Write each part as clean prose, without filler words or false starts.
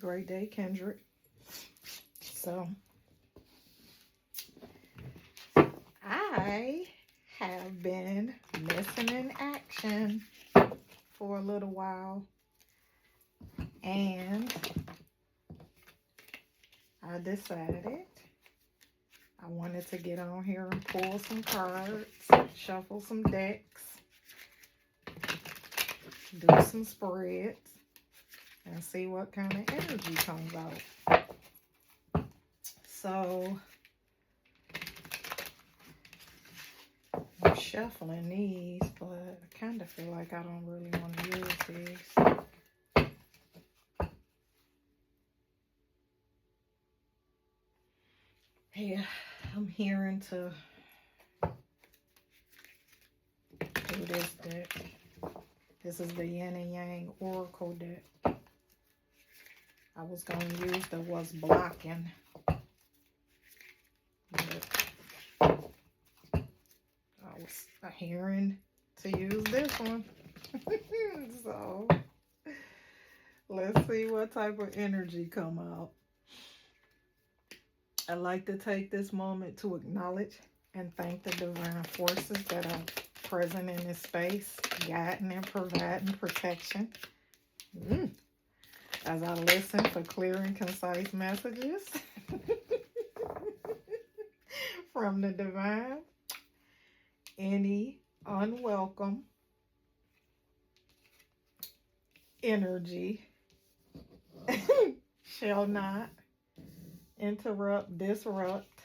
Great day, Kendrick. So, I have been missing in action for a little while, and I decided I wanted to get on here and pull some cards, shuffle some decks, do some spreads, and see what kind of energy comes out. So, I'm shuffling these, but I kind of feel like I don't really want to use these. Yeah, I'm hearing to do this deck. This is the Yin and Yang Oracle deck. I was going to use the What's Blocking. But I was hearing to use this one. So, let's see what type of energy come out. I'd like to take this moment to acknowledge and thank the divine forces that are present in this space, guiding and providing protection. As I listen for clear and concise messages from the divine, any unwelcome energy shall not interrupt, disrupt,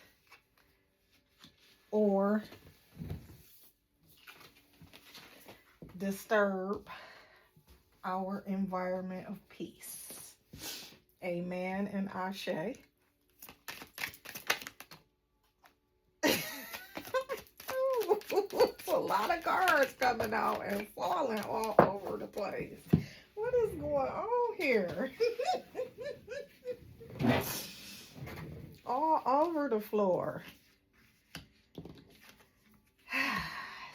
or disturb our environment of peace. Amen and Ashe. A lot of cards coming out and falling all over the place. What is going on here? All over the floor.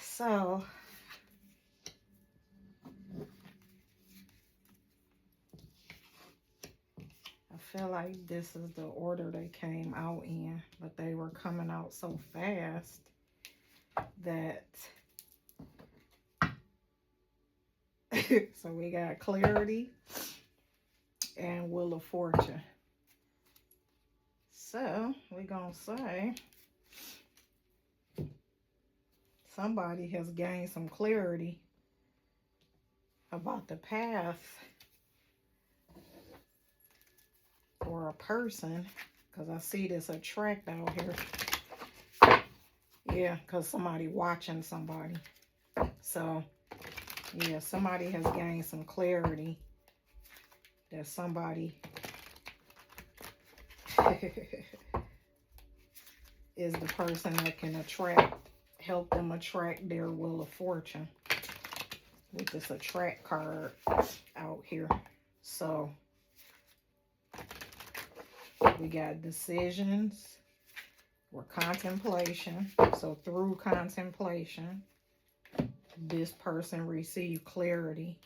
So, I feel like this is the order they came out in, but they were coming out so fast that so we got Clarity and Wheel of Fortune. So we're gonna say somebody has gained some clarity about the path for a person, because I see this attract out here. Yeah, because somebody watching somebody. So yeah, somebody has gained some clarity that somebody is the person that can help them attract their Wheel of Fortune with this attract card out here. So we got decisions or contemplation. So through contemplation, this person received clarity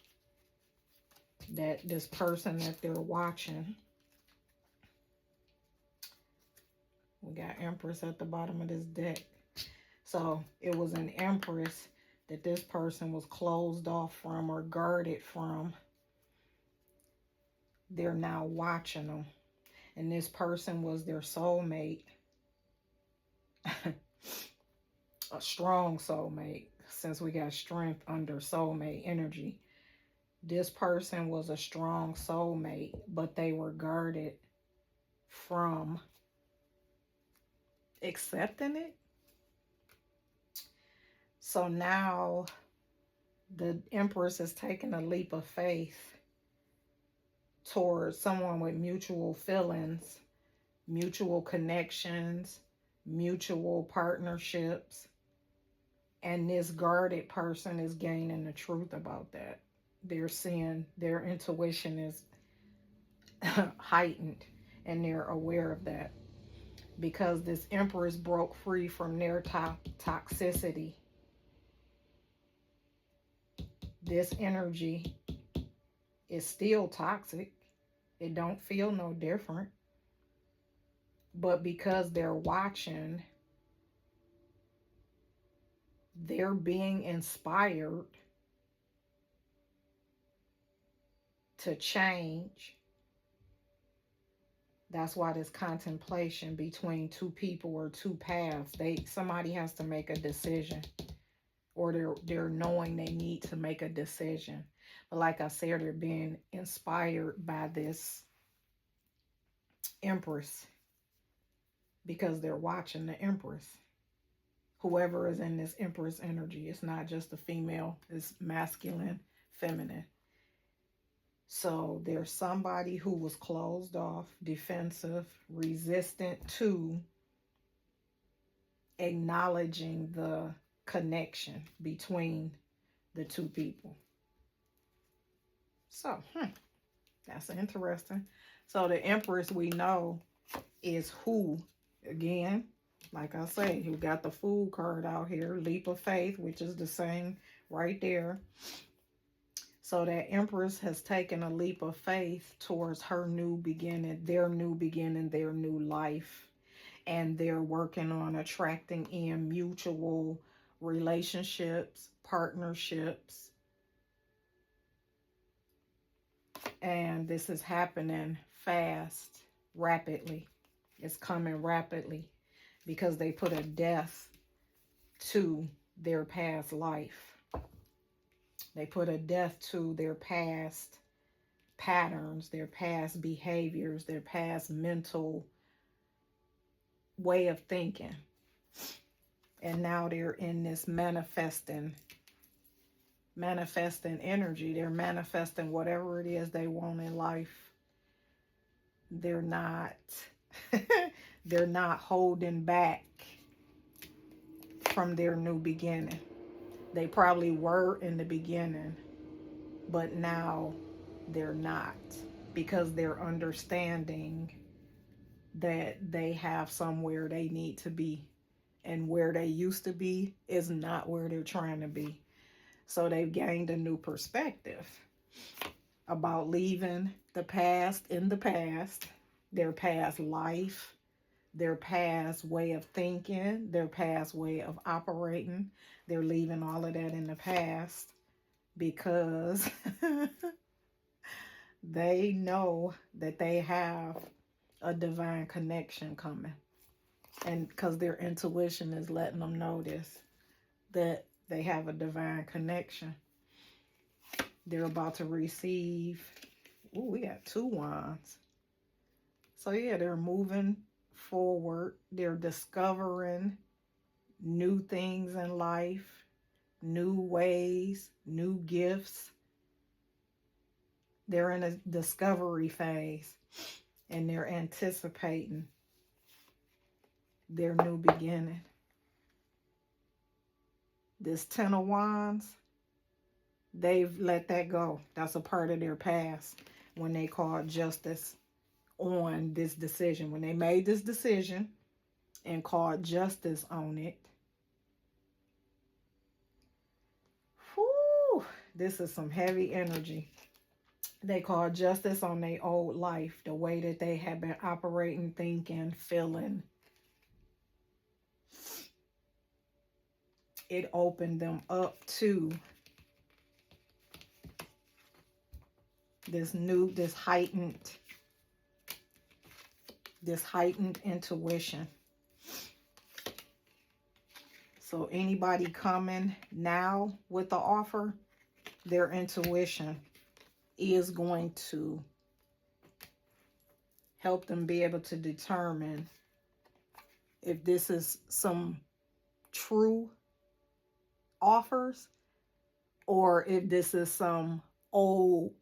that this person that they're watching. We got Empress at the bottom of this deck. So it was an Empress that this person was closed off from or guarded from. They're now watching them. And this person was their soulmate. A strong soulmate, since we got strength under soulmate energy. This person was a strong soulmate, but they were guarded from accepting it. So now the Empress is taking a leap of faith towards someone with mutual feelings, mutual connections, mutual partnerships. And this guarded person is gaining the truth about that. They're seeing, their intuition is heightened, and they're aware of that. Because this Empress broke free from their toxicity. This energy is still toxic. It don't feel no different. But because they're watching, they're being inspired to change. That's why this contemplation between two people or two paths, somebody has to make a decision, or they're knowing they need to make a decision. But like I said, they're being inspired by this Empress because they're watching the Empress. Whoever is in this Empress energy, it's not just a female, it's masculine, feminine. So there's somebody who was closed off, defensive, resistant to acknowledging the connection between the two people. So, that's interesting. So the Empress, we know, is who? Again, like I say, you got the Fool card out here, leap of faith, which is the same right there. So that Empress has taken a leap of faith towards her new beginning, their new life. And they're working on attracting in mutual relationships, partnerships. And this is happening fast, rapidly. It's coming rapidly because they put a death to their past life. They put a death to their past patterns, their past behaviors, their past mental way of thinking. And now they're in this manifesting energy. They're manifesting whatever it is they want in life. They're not they're not holding back from their new beginning. They probably were in the beginning, but now they're not, because they're understanding that they have somewhere they need to be, and where they used to be is not where they're trying to be. So they've gained a new perspective about leaving the past in the past, their past life, their past way of thinking, their past way of operating. They're leaving all of that in the past because they know that they have a divine connection coming. And because their intuition is letting them know this, that they have a divine connection. They're about to receive. Ooh, we got 2 wands. So yeah, they're moving forward. They're discovering new things in life, new ways, new gifts. They're in a discovery phase, and they're anticipating their new beginning. This 10 of Wands, they've let that go. That's a part of their past when they called justice on this decision. When they made this decision and called justice on it. Whew, this is some heavy energy. They called justice on their old life, the way that they have been operating, thinking, feeling. It opened them up to this heightened intuition. So anybody coming now with the offer, their intuition is going to help them be able to determine if this is some true offers or if this is some old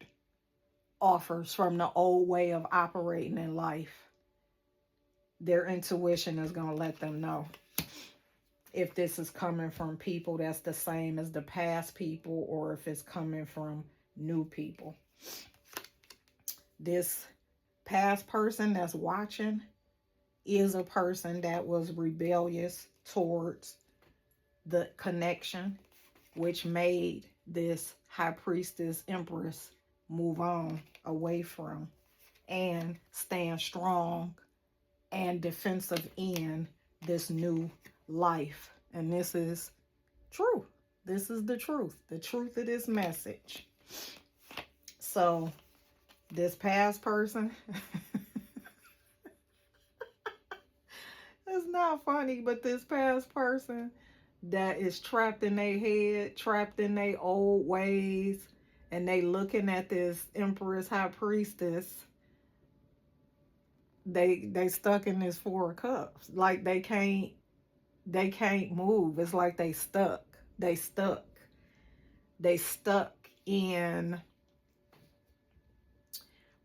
offers from the old way of operating in life. Their intuition is going to let them know if this is coming from people that's the same as the past people, or if it's coming from new people. This past person that's watching is a person that was rebellious towards the connection, which made this High Priestess Empress move on away from and stand strong and defensive in this new life. And this is true. This is the truth of this message. So this past person, it's not funny, but this past person that is trapped in their head, trapped in their old ways, and they looking at this Empress High Priestess, they stuck in this Four of Cups. Like they can't move. It's like they stuck. They stuck in,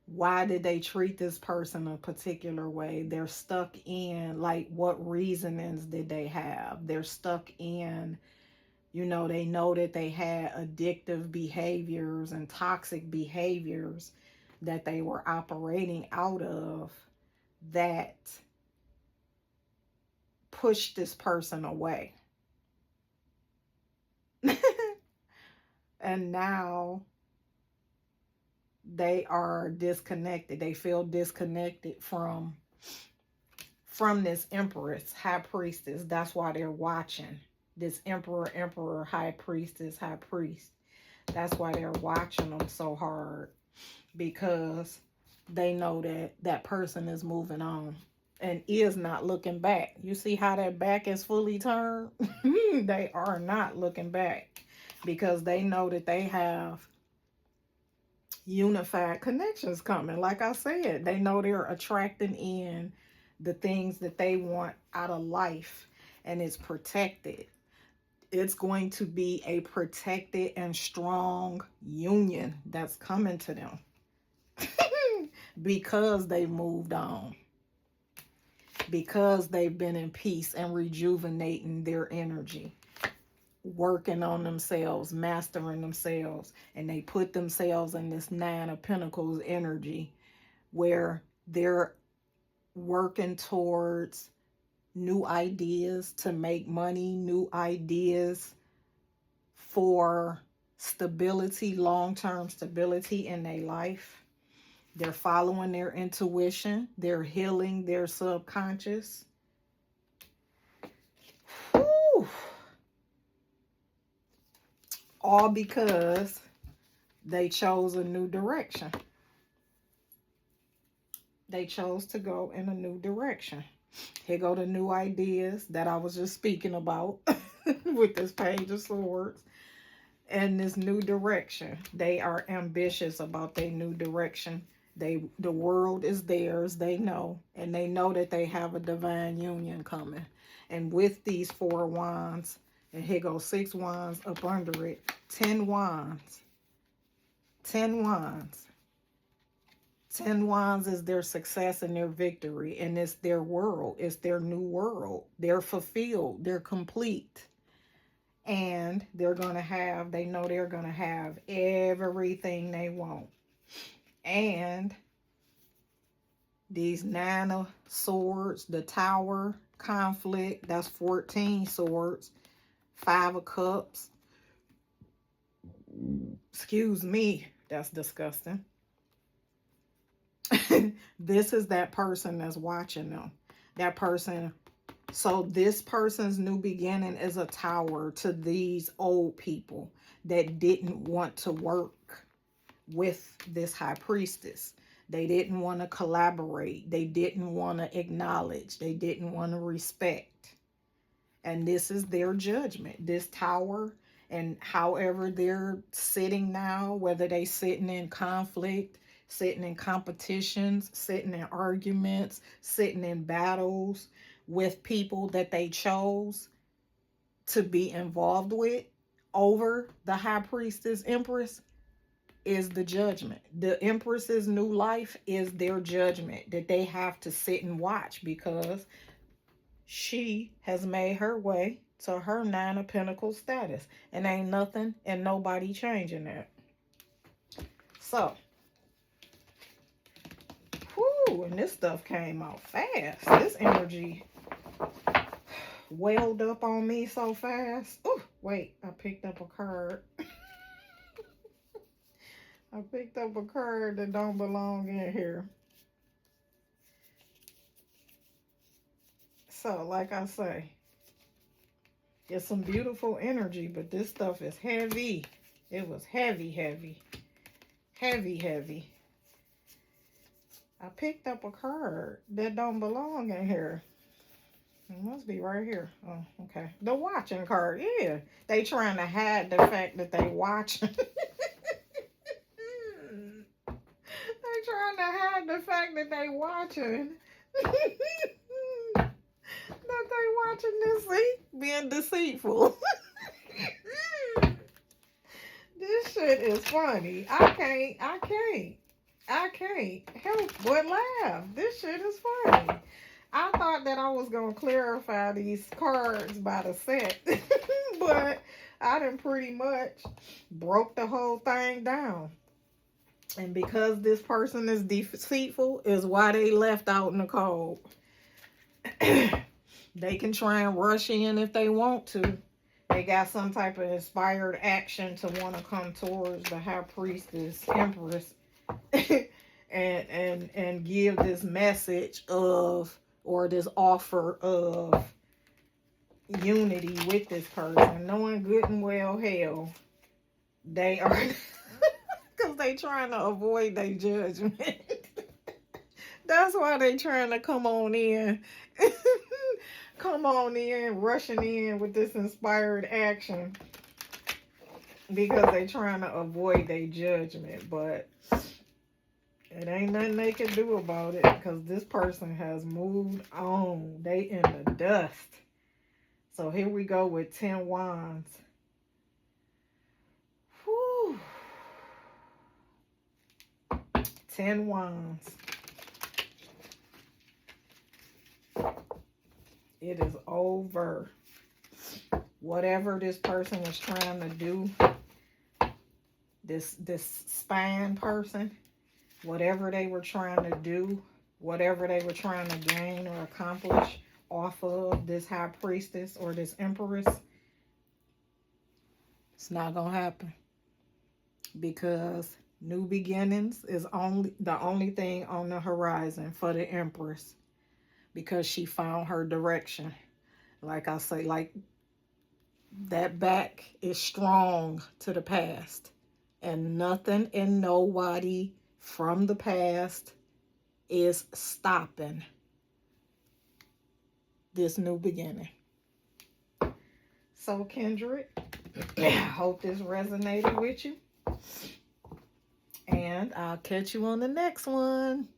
why did they treat this person a particular way? They're stuck in, like, what reasonings did they have? They're stuck in, you know, they know that they had addictive behaviors and toxic behaviors that they were operating out of that pushed this person away. And now they are disconnected. They feel disconnected from this Empress, High Priestess. That's why they're watching this Emperor, High Priestess, High Priest. That's why they're watching them so hard, because they know that that person is moving on and is not looking back. You see how that back is fully turned? They are not looking back, because they know that they have unified connections coming. Like I said, they know they're attracting in the things that they want out of life, and it's protected. It's going to be a protected and strong union that's coming to them because they moved on, because they've been in peace and rejuvenating their energy, working on themselves, mastering themselves, and they put themselves in this Nine of Pentacles energy where they're working towards new ideas to make money, new ideas for stability, long-term stability in their life. They're following their intuition. They're healing their subconscious. Whew. All because they chose a new direction. They chose to go in a new direction. Here go the new ideas that I was just speaking about with this Page of Swords and this new direction. They are ambitious about their new direction. The world is theirs, they know, and they know that they have a divine union coming. And with these 4 wands, and here goes 6 wands up under it, 10 wands. 10 wands. 10 wands is their success and their victory, and it's their world. It's their new world. They're fulfilled. They're complete. And they're going to have, they know they're going to have everything they want. And these 9 of Swords, the Tower, conflict, that's 14 swords. 5 of Cups. Excuse me, that's disgusting. This is that person that's watching them. That person. So this person's new beginning is a tower to these old people that didn't want to work with this High Priestess. They didn't want to collaborate. They didn't want to acknowledge. They didn't want to respect. And this is their judgment. This tower, and however they're sitting now, whether they sitting in conflict, sitting in competitions, sitting in arguments, sitting in battles with people that they chose to be involved with over the High Priestess Empress, is the judgment. The Empress's new life is their judgment that they have to sit and watch, because she has made her way to her 9 of Pentacles status, and ain't nothing and nobody changing that. So, whoo, and this stuff came out fast. This energy welled up on me so fast. Oh, wait, I picked up a card. I picked up a card that don't belong in here. So, like I say, it's some beautiful energy, but this stuff is heavy. It was heavy, heavy. Heavy, heavy. I picked up a card that don't belong in here. It must be right here. Oh, okay. The watching card. Yeah. They trying to hide the fact that they watching. They trying to hide the fact that they watching. That they watching this, see? Being deceitful. This shit is funny. I can't help but laugh. This shit is funny. I thought that I was going to clarify these cards by the set, but I done pretty much broke the whole thing down. And because this person is deceitful is why they left out in the cold. They can try and rush in if they want to. They got some type of inspired action to want to come towards the High Priestess Empress and give this message of, or this offer of unity with this person, knowing good and well hell they are, because they trying to avoid their judgment. That's why they trying to come on in. Come on in, rushing in with this inspired action, because they trying to avoid their judgment. But it ain't nothing they can do about it, because this person has moved on. They in the dust. So here we go with 10 Wands. Whew. 10 Wands. It is over. Whatever this person was trying to do, this spine person, whatever they were trying to do, whatever they were trying to gain or accomplish off of this High Priestess or this Empress, it's not gonna happen, because new beginnings is the only thing on the horizon for the Empress, because she found her direction. Like I say, like, that back is strong to the past, and nothing and nobody from the past is stopping this new beginning. So, Kindred, I hope this resonated with you, and I'll catch you on the next one.